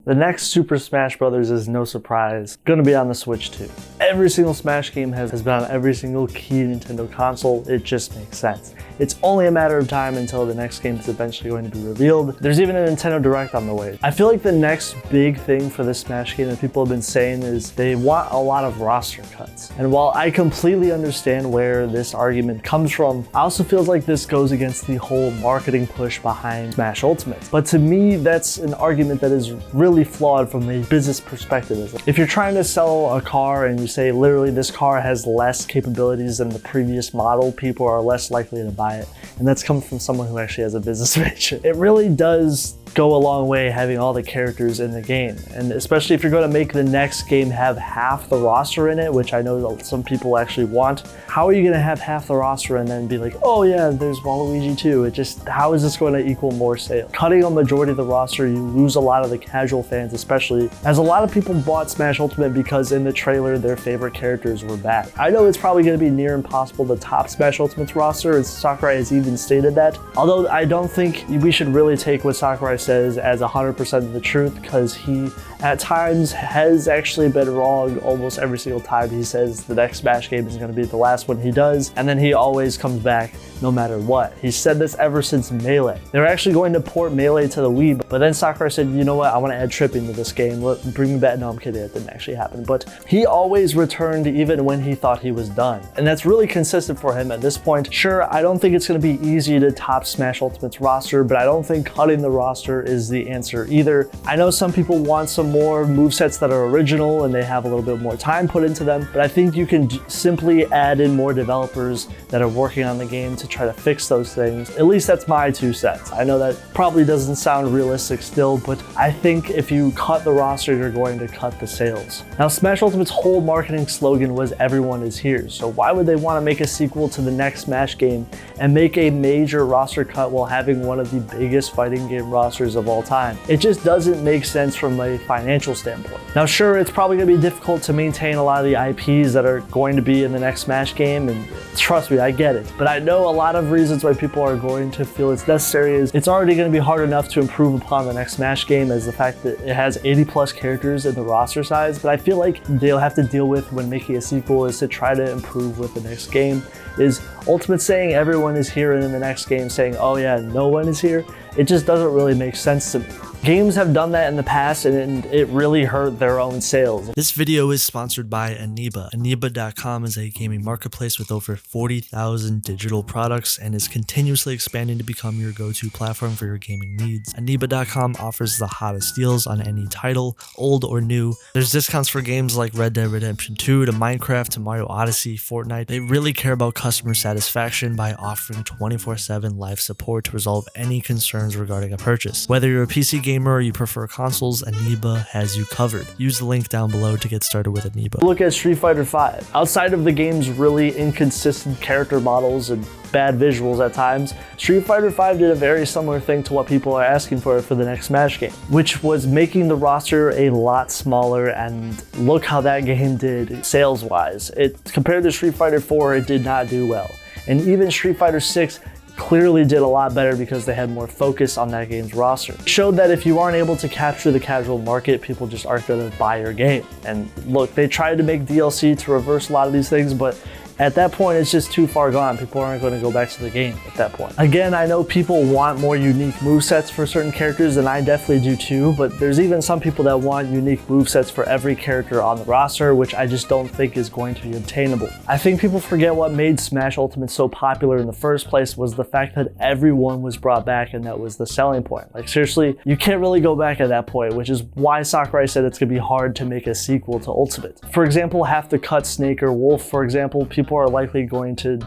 The next Super Smash Bros. Is no surprise gonna be on the Switch too. Every single Smash game has been on every single key Nintendo console. It just makes sense. It's only a matter of time until the next game is eventually going to be revealed. There's even a Nintendo Direct on the way. I feel like the next big thing for this Smash game that people have been saying is they want a lot of roster cuts. And while I completely understand where this argument comes from, I also feel like this goes against the whole marketing push behind Smash Ultimate. But to me, that's an argument that is really flawed from a business perspective. If you're trying to sell a car and you say literally this car has less capabilities than the previous model, people are less likely to buy it. And that's coming from someone who actually has a business vision. It really does go a long way having all the characters in the game. And especially if you're going to make the next game have half the roster in it, which I know some people actually want, how are you going to have half the roster and then be like, oh yeah, there's Waluigi too? How is this going to equal more sales? Cutting a majority of the roster, you lose a lot of the casual fans, especially as a lot of people bought Smash Ultimate because in the trailer their favorite characters were back. I know it's probably going to be near impossible to top Smash Ultimate's roster, as Sakurai has even stated that. Although I don't think we should really take what Sakurai says as 100% of the truth, because he at times has actually been wrong almost every single time he says the next Smash game is going to be the last one he does, and then he always comes back no matter what. He said this ever since Melee. They were actually going to port Melee to the Wii, but then Sakurai said, you know what, I want to add tripping to this game. Bring me back. No, I'm kidding, it didn't actually happen. But he always returned even when he thought he was done. And that's really consistent for him at this point. Sure, I don't think it's going to be easy to top Smash Ultimate's roster, but I don't think cutting the roster is the answer either. I know some people want some more movesets that are original and they have a little bit more time put into them, but I think you can simply add in more developers that are working on the game to try to fix those things. At least that's my 2 cents. I know that probably doesn't sound realistic still, but I think if you cut the roster, you're going to cut the sales. Now, Smash Ultimate's whole marketing slogan was everyone is here, so why would they want to make a sequel to the next Smash game and make a major roster cut while having one of the biggest fighting game rosters of all time? It just doesn't make sense from a financial standpoint. Now, sure, it's probably going to be difficult to maintain a lot of the IPs that are going to be in the next Smash game, and trust me, I get it. But I know a lot of reasons why people are going to feel it's necessary is it's already going to be hard enough to improve upon the next Smash game, as the fact that it has 80 plus characters in the roster size. But I feel like they'll have to deal with when making a sequel is to try to improve with the next game. Is Ultimate saying everyone is here and in the next game saying, oh yeah, no one is here? It just doesn't really make sense to me. Games have done that in the past and it really hurt their own sales. This video is sponsored by ENEBA. ENEBA.com is a gaming marketplace with over 40,000 digital products and is continuously expanding to become your go-to platform for your gaming needs. ENEBA.com offers the hottest deals on any title, old or new. There's discounts for games like Red Dead Redemption 2 to Minecraft to Mario Odyssey, Fortnite. They really care about customer satisfaction by offering 24/7 live support to resolve any concerns regarding a purchase. Whether you're a PC gamer or you prefer consoles, ENEBA has you covered. Use the link down below to get started with ENEBA. Look at Street Fighter V. Outside of the game's really inconsistent character models and bad visuals at times, Street Fighter V did a very similar thing to what people are asking for the next Smash game, which was making the roster a lot smaller, and look how that game did sales-wise. Compared to Street Fighter 4, it did not do well. And even Street Fighter 6 clearly did a lot better because they had more focus on that game's roster. It showed that if you aren't able to capture the casual market, people just aren't going to buy your game. And look, they tried to make DLC to reverse a lot of these things, but at that point, it's just too far gone. People aren't going to go back to the game at that point. Again, I know people want more unique movesets for certain characters, and I definitely do too, but there's even some people that want unique movesets for every character on the roster, which I just don't think is going to be obtainable. I think people forget what made Smash Ultimate so popular in the first place was the fact that everyone was brought back, and that was the selling point. Like seriously, you can't really go back at that point, which is why Sakurai said it's going to be hard to make a sequel to Ultimate. For example, have to cut Snake or Wolf, for example, people are likely going to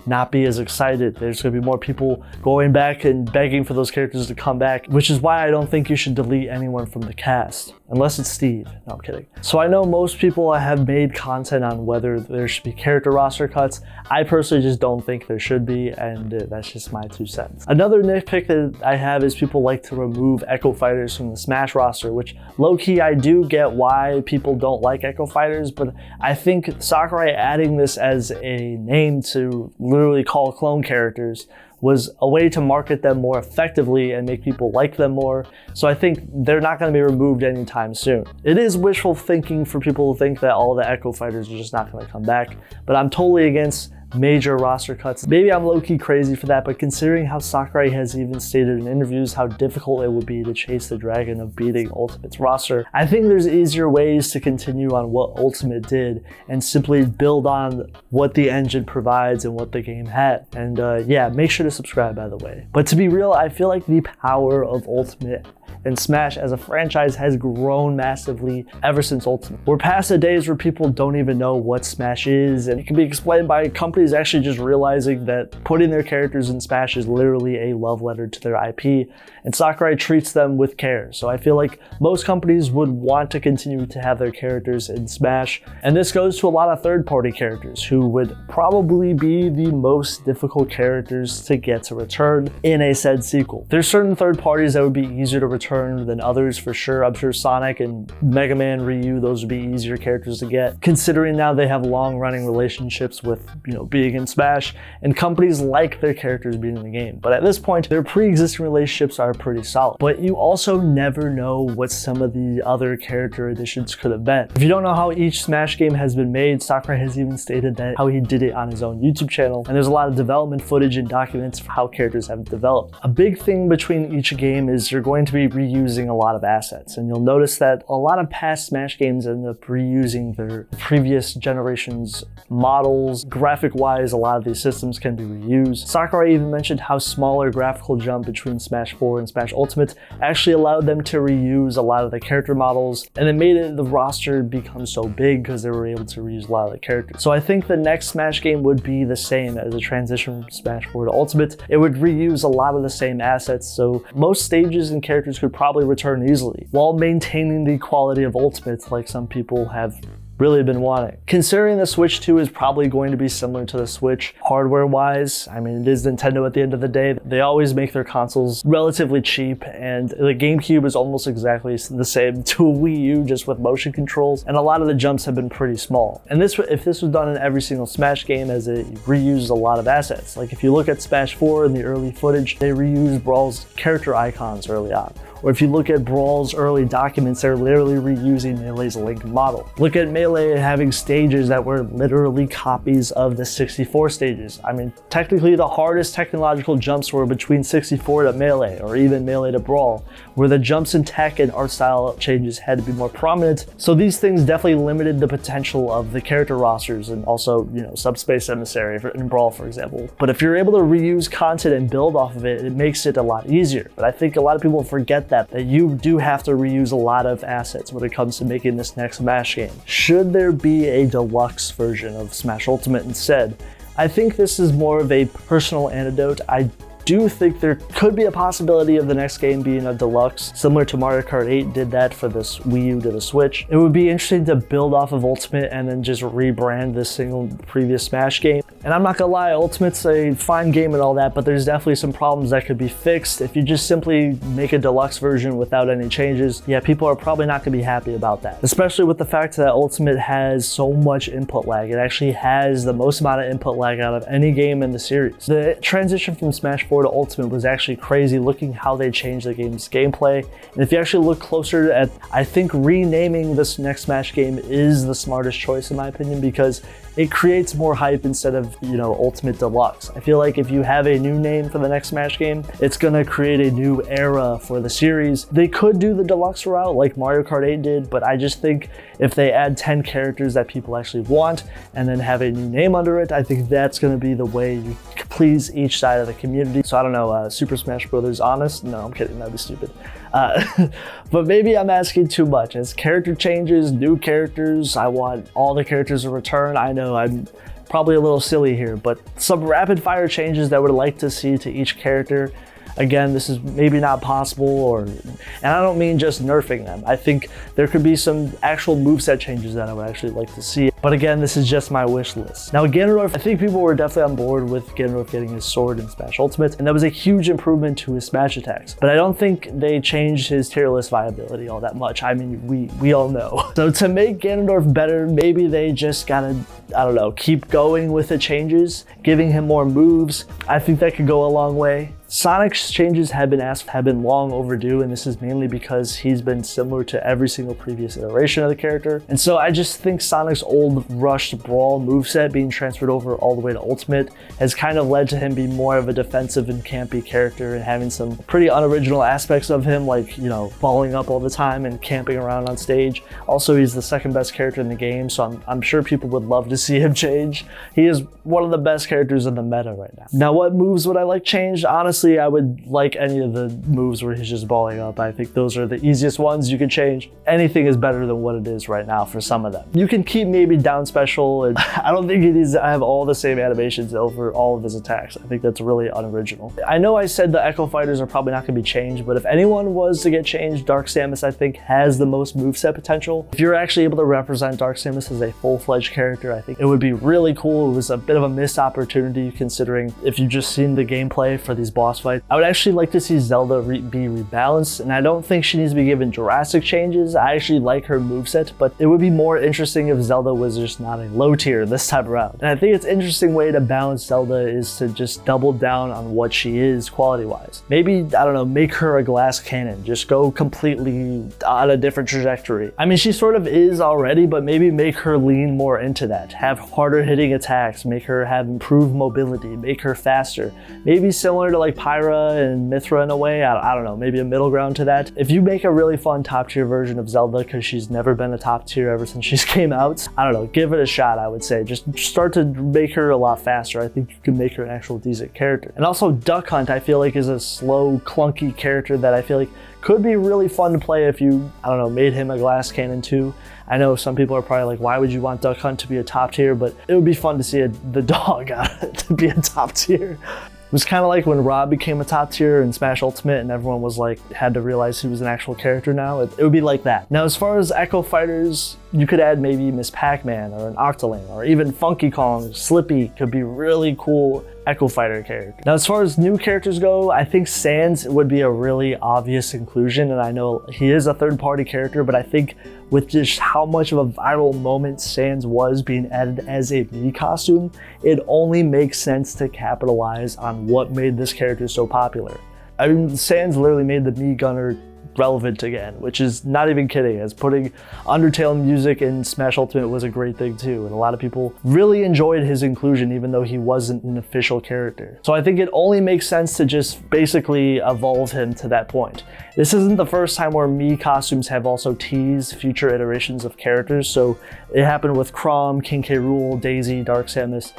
not be as excited. There's going to be more people going back and begging for those characters to come back, which is why I don't think you should delete anyone from the cast. Unless it's Steve. No, I'm kidding. So I know most people have made content on whether there should be character roster cuts. I personally just don't think there should be, and that's just my 2 cents. Another nitpick that I have is people like to remove Echo Fighters from the Smash roster, which low-key I do get why people don't like Echo Fighters, but I think Sakurai adding this as a name to literally call clone characters, was a way to market them more effectively and make people like them more. So I think they're not going to be removed anytime soon. It is wishful thinking for people to think that all the Echo Fighters are just not going to come back, but I'm totally against major roster cuts. Maybe I'm low-key crazy for that, but considering how Sakurai has even stated in interviews how difficult it would be to chase the dragon of beating Ultimate's roster, I think there's easier ways to continue on what Ultimate did and simply build on what the engine provides and what the game had. And yeah, make sure to subscribe, by the way. But to be real, I feel like the power of Ultimate and Smash as a franchise has grown massively ever since Ultimate. We're past the days where people don't even know what Smash is, and it can be explained by companies actually just realizing that putting their characters in Smash is literally a love letter to their IP, and Sakurai treats them with care. So I feel like most companies would want to continue to have their characters in Smash, and this goes to a lot of third-party characters who would probably be the most difficult characters to get to return in a said sequel. There's certain third parties that would be easier to return than others for sure. I'm sure Sonic and Mega Man, Ryu, those would be easier characters to get, considering now they have long-running relationships with, being in Smash, and companies like their characters being in the game. But at this point, their pre-existing relationships are pretty solid. But you also never know what some of the other character additions could have been. If you don't know how each Smash game has been made, Sakurai has even stated that how he did it on his own YouTube channel, and there's a lot of development footage and documents for how characters have developed. A big thing between each game is you're going to be reusing a lot of assets, and you'll notice that a lot of past Smash games end up reusing their previous generation's models. Graphic-wise, a lot of these systems can be reused. Sakurai even mentioned how smaller graphical jump between Smash 4 and Smash Ultimate actually allowed them to reuse a lot of the character models, and it made the roster become so big because they were able to reuse a lot of the characters. So I think the next Smash game would be the same as a transition from Smash 4 to Ultimate. It would reuse a lot of the same assets, so most stages and characters could probably return easily while maintaining the quality of Ultimate like some people have really been wanting. Considering the Switch 2 is probably going to be similar to the Switch hardware-wise, I mean, it is Nintendo at the end of the day. They always make their consoles relatively cheap, and the GameCube is almost exactly the same to a Wii U, just with motion controls, and a lot of the jumps have been pretty small. And if this was done in every single Smash game, as it reused a lot of assets. Like if you look at Smash 4 in the early footage, they reused Brawl's character icons early on. Or if you look at Brawl's early documents, they're literally reusing Melee's Link model. Look at Melee having stages that were literally copies of the 64 stages. I mean, technically the hardest technological jumps were between 64 to Melee, or even Melee to Brawl, where the jumps in tech and art style changes had to be more prominent. So these things definitely limited the potential of the character rosters, and also, Subspace Emissary in Brawl, for example. But if you're able to reuse content and build off of it, it makes it a lot easier. But I think a lot of people forget that you do have to reuse a lot of assets when it comes to making this next Smash game. Should there be a deluxe version of Smash Ultimate instead? I think this is more of a personal anecdote. I do think there could be a possibility of the next game being a deluxe, similar to MonteRicard 8 did that for this Wii U to the Switch. It would be interesting to build off of Ultimate and then just rebrand this single previous Smash game. And I'm not gonna lie, Ultimate's a fine game and all that, but there's definitely some problems that could be fixed. If you just simply make a deluxe version without any changes, yeah, people are probably not gonna be happy about that. Especially with the fact that Ultimate has so much input lag. It actually has the most amount of input lag out of any game in the series. The transition from Smash 4 to Ultimate was actually crazy, looking how they changed the game's gameplay. And if you actually look closer at, I think renaming this next Smash game is the smartest choice in my opinion, because it creates more hype instead of, Ultimate Deluxe. I feel like if you have a new name for the next Smash game, it's gonna create a new era for the series. They could do the deluxe route like Mario Kart 8 did, but I just think if they add 10 characters that people actually want and then have a new name under it, I think that's gonna be the way you please each side of the community. So I don't know, Super Smash Bros. Honest? No, I'm kidding, that'd be stupid. But maybe I'm asking too much. As character changes, new characters, I want all the characters to return. I know I'm probably a little silly here, but some rapid fire changes that I would like to see to each character. Again, this is maybe not possible, and I don't mean just nerfing them. I think there could be some actual moveset changes that I would actually like to see. But again, this is just my wish list. Now Ganondorf, I think people were definitely on board with Ganondorf getting his sword in Smash Ultimate, and that was a huge improvement to his smash attacks. But I don't think they changed his tier list viability all that much. I mean, we all know. So to make Ganondorf better, maybe they just gotta, I don't know, keep going with the changes, giving him more moves. I think that could go a long way. Sonic's changes have been long overdue, and this is mainly because he's been similar to every single previous iteration of the character. And so I just think Sonic's old rushed brawl moveset being transferred over all the way to Ultimate has kind of led to him being more of a defensive and campy character and having some pretty unoriginal aspects of him, like, you know, balling up all the time and camping around on stage. Also, he's the second best character in the game, so I'm sure people would love to see him change. He is one of the best characters in the meta right now. Now, what moves would I like changed? Honestly, I would like any of the moves where he's just balling up. I think those are the easiest ones you can change. Anything is better than what it is right now for some of them. You can keep maybe down special, and I don't think he needs to have all the same animations over all of his attacks. I think that's really unoriginal. I know I said the Echo Fighters are probably not going to be changed, but if anyone was to get changed, Dark Samus, I think, has the most moveset potential. If you're actually able to represent Dark Samus as a full-fledged character, I think it would be really cool. It was a bit of a missed opportunity considering if you've just seen the gameplay for these boss fight. I would actually like to see Zelda be rebalanced, and I don't think she needs to be given drastic changes. I actually like her moveset, but it would be more interesting if Zelda was just not a low tier this time around. And I think it's an interesting way to balance Zelda is to just double down on what she is quality-wise. Maybe, I don't know, make her a glass cannon. Just go completely on a different trajectory. I mean, she sort of is already, but maybe make her lean more into that. Have harder hitting attacks, make her have improved mobility, make her faster. Maybe similar to like Pyra and Mithra in a way. I don't know, maybe a middle ground to that. If you make a really fun top tier version of Zelda, because she's never been a top tier ever since she's came out, I don't know, give it a shot, I would say. Just start to make her a lot faster. I think you can make her an actual decent character. And also Duck Hunt, I feel like, is a slow, clunky character that I feel like could be really fun to play if you, I don't know, made him a glass cannon too. I know some people are probably like, why would you want Duck Hunt to be a top tier? But it would be fun to see the dog to be a top tier. It was kind of like when Rob became a top tier in Smash Ultimate and everyone was like, had to realize he was an actual character now. It would be like that. Now, as far as Echo Fighters, you could add maybe Miss Pac-Man or an Octoling or even Funky Kong. Slippy could be really cool Echo Fighter character. Now, as far as new characters go, I think Sans would be a really obvious inclusion, and I know he is a third-party character, but I think with just how much of a viral moment Sans was being added as a Mii costume, it only makes sense to capitalize on what made this character so popular. I mean, Sans literally made the Mii Gunner relevant again, which is not even kidding, as putting Undertale music in Smash Ultimate was a great thing too, and a lot of people really enjoyed his inclusion even though he wasn't an official character. So I think it only makes sense to just basically evolve him to that point. This isn't the first time where Mii costumes have also teased future iterations of characters, so it happened with Chrom, King K. Rool, Daisy, Dark Samus.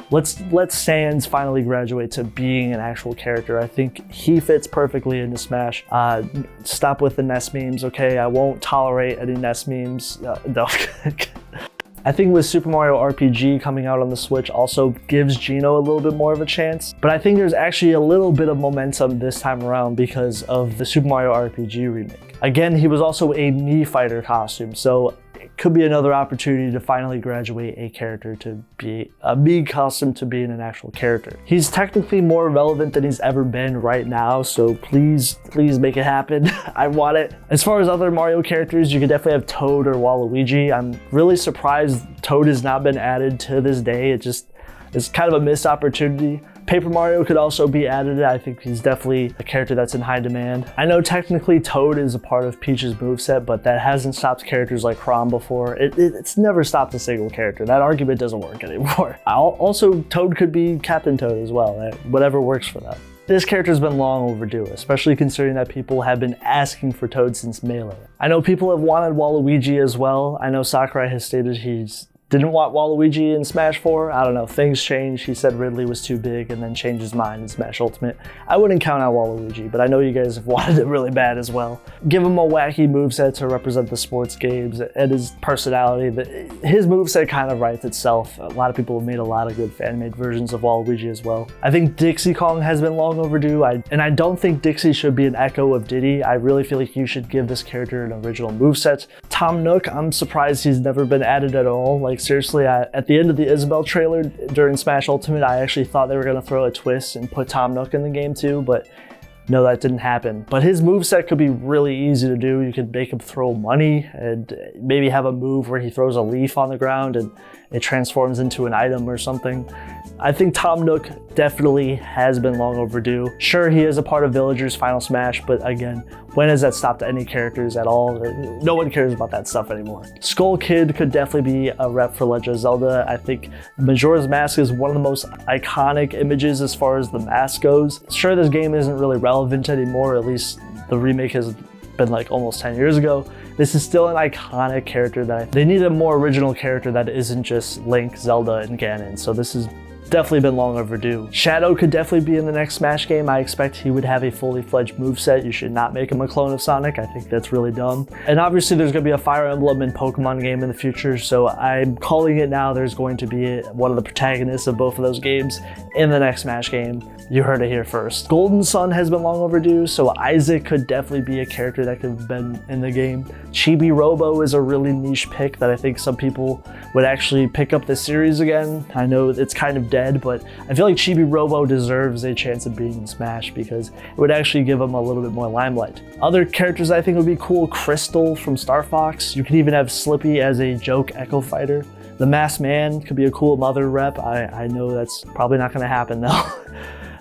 Let Sans finally graduate to being an actual character. I think he fits perfectly into Smash. Stop with the NES memes, okay? I won't tolerate any NES memes. No. I think with Super Mario RPG coming out on the Switch also gives Geno a little bit more of a chance, but I think there's actually a little bit of momentum this time around because of the Super Mario RPG remake. Again, he was also a Mii fighter costume, so it could be another opportunity to finally graduate a character to be a Mii costume to being an actual character. He's technically more relevant than he's ever been right now, so please make it happen. I want it. As far as other Mario characters, you could definitely have Toad or Waluigi. I'm really surprised Toad has not been added to this day. It's kind of a missed opportunity. Paper Mario could also be added. I think he's definitely a character that's in high demand. I know technically Toad is a part of Peach's moveset, but that hasn't stopped characters like Chrom before. It's never stopped a single character. That argument doesn't work anymore. Also, Toad could be Captain Toad as well. Whatever works for them. This character's been long overdue, especially considering that people have been asking for Toad since Melee. I know people have wanted Waluigi as well. I know Sakurai has stated he's didn't want Waluigi in Smash 4. I don't know, things changed. He said Ridley was too big and then changed his mind in Smash Ultimate. I wouldn't count out Waluigi, but I know you guys have wanted it really bad as well. Give him a wacky moveset to represent the sports games and his personality. His moveset kind of writes itself. A lot of people have made a lot of good fan-made versions of Waluigi as well. I think Dixie Kong has been long overdue, and I don't think Dixie should be an echo of Diddy. I really feel like you should give this character an original moveset. Tom Nook, I'm surprised he's never been added at all. Like seriously, at the end of the Isabelle trailer during Smash Ultimate, I actually thought they were going to throw a twist and put Tom Nook in the game too, but no, that didn't happen. But his moveset could be really easy to do. You could make him throw money and maybe have a move where he throws a leaf on the ground and it transforms into an item or something. I think Tom Nook definitely has been long overdue. Sure, he is a part of Villagers Final Smash, but again, when has that stopped any characters at all? No one cares about that stuff anymore. Skull Kid could definitely be a rep for Legend of Zelda. I think Majora's Mask is one of the most iconic images as far as the mask goes. Sure, this game isn't really relevant anymore, at least the remake has been like almost 10 years ago. This is still an iconic character they need a more original character that isn't just Link, Zelda, and Ganon. So this is definitely been long overdue. Shadow could definitely be in the next Smash game. I expect he would have a fully fledged moveset. You should not make him a clone of Sonic. I think that's really dumb. And obviously there's going to be a Fire Emblem and Pokemon game in the future, so I'm calling it now. There's going to be one of the protagonists of both of those games in the next Smash game. You heard it here first. Golden Sun has been long overdue, so Isaac could definitely be a character that could have been in the game. Chibi Robo is a really niche pick that I think some people would actually pick up this series again. I know it's kind of dead, but I feel like Chibi Robo deserves a chance of being in Smash because it would actually give him a little bit more limelight. Other characters I think would be cool, Crystal from Star Fox. You could even have Slippy as a joke Echo Fighter. The Masked Man could be a cool Mother rep. I know that's probably not going to happen though.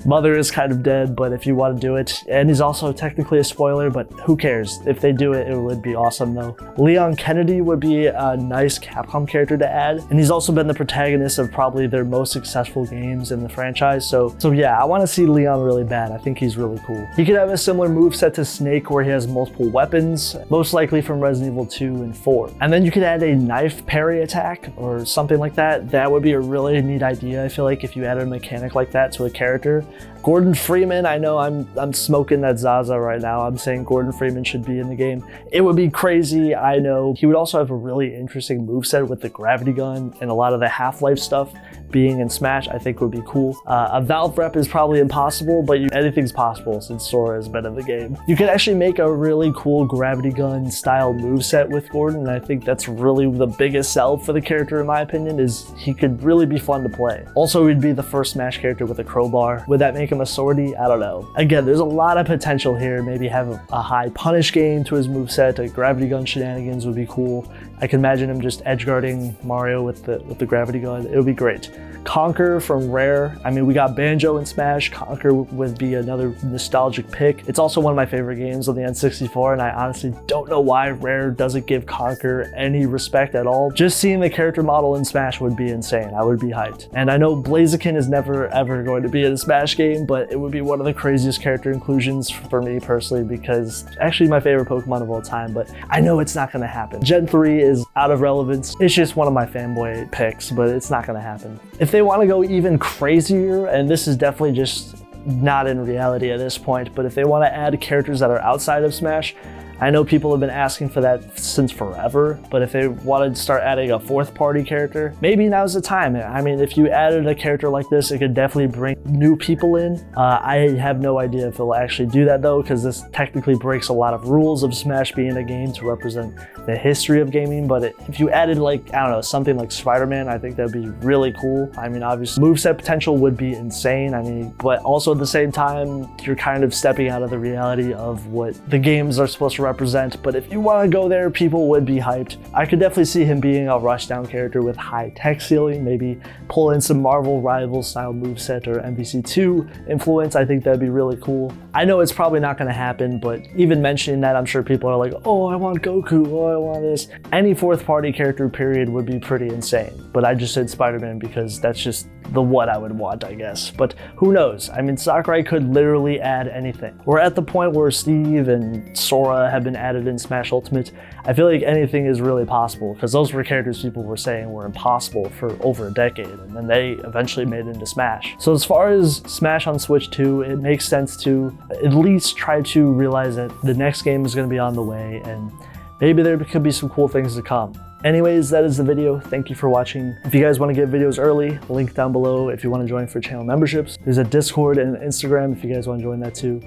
Mother is kind of dead, but if you want to do it, and he's also technically a spoiler, but who cares? If they do it, it would be awesome though. Leon Kennedy would be a nice Capcom character to add, and he's also been the protagonist of probably their most successful games in the franchise, so yeah, I want to see Leon really bad. I think he's really cool. He could have a similar moveset to Snake where he has multiple weapons, most likely from Resident Evil 2 and 4. And then you could add a knife parry attack or something like that. That would be a really neat idea. I feel like if you added a mechanic like that to a character. Gordon Freeman, I know I'm smoking that Zaza right now. I'm saying Gordon Freeman should be in the game. It would be crazy, I know. He would also have a really interesting moveset with the gravity gun and a lot of the Half-Life stuff being in Smash, I think would be cool. A Valve rep is probably impossible, but anything's possible since Sora has been in the game. You could actually make a really cool gravity gun style moveset with Gordon, and I think that's really the biggest sell for the character in my opinion, is he could really be fun to play. Also, he'd be the first Smash character with a crowbar. Would that make him a swordy? I don't know. Again, there's a lot of potential here. Maybe have a high punish game to his moveset. A gravity gun shenanigans would be cool. I can imagine him just edge guarding Mario with the gravity gun. It would be great. Conquer from Rare. I mean, we got Banjo in Smash. Conquer would be another nostalgic pick. It's also one of my favorite games on the N64, and I honestly don't know why Rare doesn't give Conquer any respect at all. Just seeing the character model in Smash would be insane. I would be hyped. And I know Blaziken is never ever going to be in a Smash game, but it would be one of the craziest character inclusions for me personally, because actually my favorite Pokemon of all time, but I know it's not going to happen. Gen 3 is out of relevance. It's just one of my fanboy picks, but it's not going to happen. If they want to go even crazier, and this is definitely just not in reality at this point, but if they want to add characters that are outside of Smash, I know people have been asking for that since forever, but if they wanted to start adding a fourth party character, maybe now's the time. I mean, if you added a character like this, it could definitely bring new people in. I have no idea if it'll actually do that though, because this technically breaks a lot of rules of Smash being a game to represent the history of gaming, but if you added like, I don't know, something like Spider-Man, I think that'd be really cool. I mean, obviously, moveset potential would be insane. I mean, but also at the same time, you're kind of stepping out of the reality of what the games are supposed to represent, but if you want to go there, people would be hyped. I could definitely see him being a rushdown character with high tech ceiling, maybe pull in some Marvel Rivals style moveset or MVC2 influence. I think that'd be really cool. I know it's probably not going to happen, but even mentioning that, I'm sure people are like, oh, I want Goku, oh, I want this. Any fourth party character period would be pretty insane, but I just said Spider-Man because that's just the what I would want, I guess. But who knows? I mean, Sakurai could literally add anything. We're at the point where Steve and Sora have have been added in Smash Ultimate, I feel like anything is really possible, because those were characters people were saying were impossible for over a decade, and then they eventually made it into Smash. So as far as Smash on Switch 2, it makes sense to at least try to realize that the next game is going to be on the way, and maybe there could be some cool things to come. Anyways, that is the video. Thank you for watching. If you guys want to get videos early, link down below. If you want to join for channel memberships, there's a Discord and Instagram if you guys want to join that too.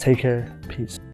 Take care. Peace.